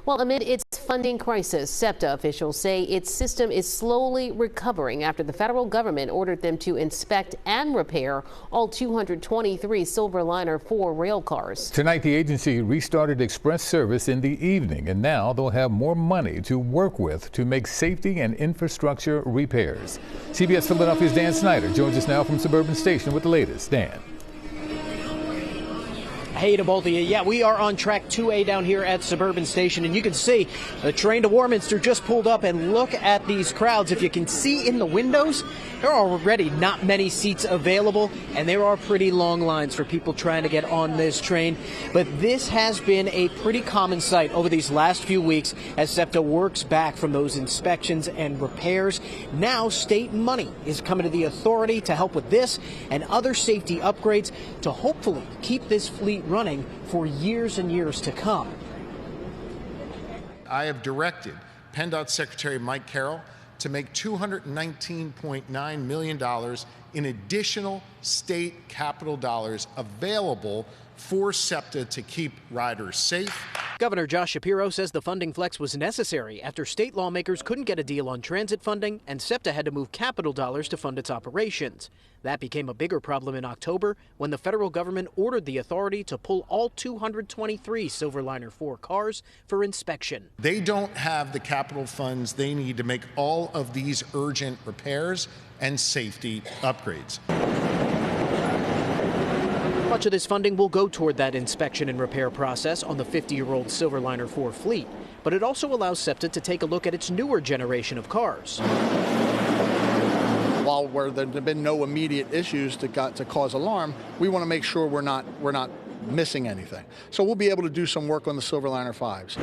Well, amid its funding crisis, SEPTA officials say its system is slowly recovering after the federal government ordered them to inspect and repair all 223 Silverliner 4 rail cars. Tonight, the agency restarted express service in the evening, and now they'll have more money to work with to make safety and infrastructure repairs. CBS Philadelphia's Dan Snyder joins us now from Suburban Station with the latest. Dan. Hey to both of you. Yeah, we are on track 2A down here at Suburban Station, and you can see the train to Warminster just pulled up, and look at these crowds. If you can see in the windows, there are already not many seats available, and there are pretty long lines for people trying to get on this train. But this has been a pretty common sight over these last few weeks as SEPTA works back from those inspections and repairs. Now state money is coming to the authority to help with this and other safety upgrades to hopefully keep this fleet running for years and years to come. I have directed PennDOT Secretary Mike Carroll to make $219.9 million in additional state capital dollars available for SEPTA to keep riders safe. Governor Josh Shapiro says the funding flex was necessary after state lawmakers couldn't get a deal on transit funding, and SEPTA had to move capital dollars to fund its operations. That became a bigger problem in October when the federal government ordered the authority to pull all 223 Silverliner 4 cars for inspection. They don't have the capital funds they need to make all of these urgent repairs and safety upgrades. Much of this funding will go toward that inspection and repair process on the 50-year-old Silverliner 4 fleet, but it also allows SEPTA to take a look at its newer generation of cars. While there have been no immediate issues to cause alarm, we want to make sure we're not missing anything. So we'll be able to do some work on the Silverliner 5s.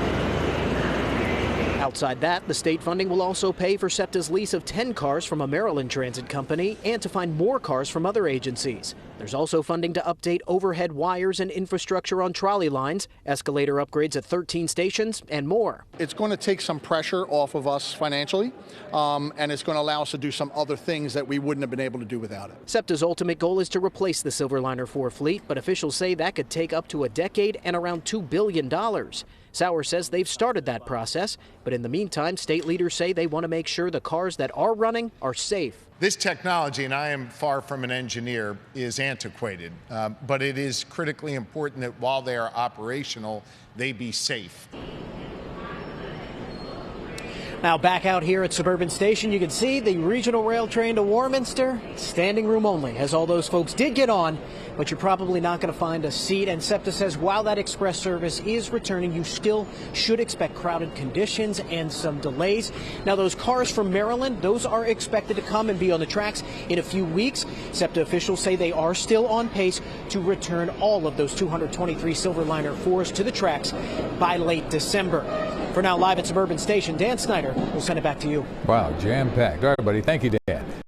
Outside that, the state funding will also pay for SEPTA's lease of 10 cars from a Maryland transit company and to find more cars from other agencies. There's also funding to update overhead wires and infrastructure on trolley lines, escalator upgrades at 13 stations, and more. It's going to take some pressure off of us financially, and it's going to allow us to do some other things that we wouldn't have been able to do without it. SEPTA's ultimate goal is to replace the Silverliner 4 fleet, but officials say that could take up to a decade and around $2 billion. Sauer says they've started that process, but in the meantime, state leaders say they want to make sure the cars that are running are safe. This technology, and I am far from an engineer, is antiquated, but it is critically important that while they are operational, they be safe. Now back out here at Suburban Station, you can see the regional rail train to Warminster, standing room only, as all those folks did get on, but you're probably not going to find a seat. And SEPTA says while that express service is returning, you still should expect crowded conditions and some delays. Now those cars from Maryland, those are expected to come and be on the tracks in a few weeks. SEPTA officials say they are still on pace to return all of those 223 Silverliner 4s to the tracks by late December. For now, live at Suburban Station, Dan Snyder, we'll send it back to you. Wow, jam-packed. All right, buddy. Thank you, Dan.